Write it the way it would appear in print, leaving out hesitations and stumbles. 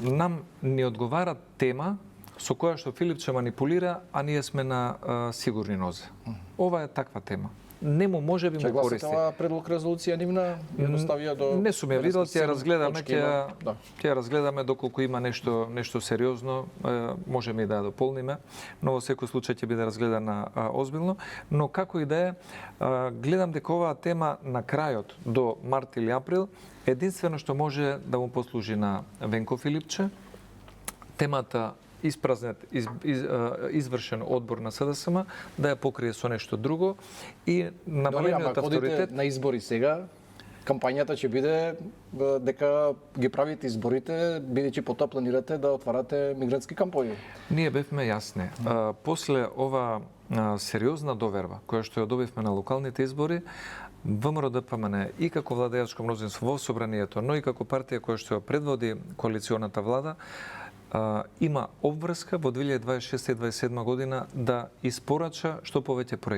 нам ни одговара тема со која што Филипче манипулира, а ние сме на сигурни нозе. Ова е таква тема. Нему може би му користи. Гласите предлог резолуција нивна ја доставија до... Не сум ја видел, ќе разгледаме, да. ќе разгледаме доколку има нешто сериозно, можеме и да ја дополниме, но во секој случај ќе биде разгледана озбилно, но како и да е, гледам дека оваа тема на крајот до март или април единствено што може да му послужи на Венко Филипче, темата испразнет, извршен одбор на СДСМ, да ја покрие со нешто друго и намалениот авторитет... на избори сега, кампањата ќе биде дека ги правите изборите, бидејќи потоа планирате да отварате мигрантски кампови. Ние бевме јасни. После ова сериозна доверба, која што ја добивме на локалните избори, ВМРО ДПМН и како владеачко мнозинство во собранието, но и како партија која што ја предводи коалиционата влада, има обврска во 2026 и 2027 година да испорача што повеќе проекти.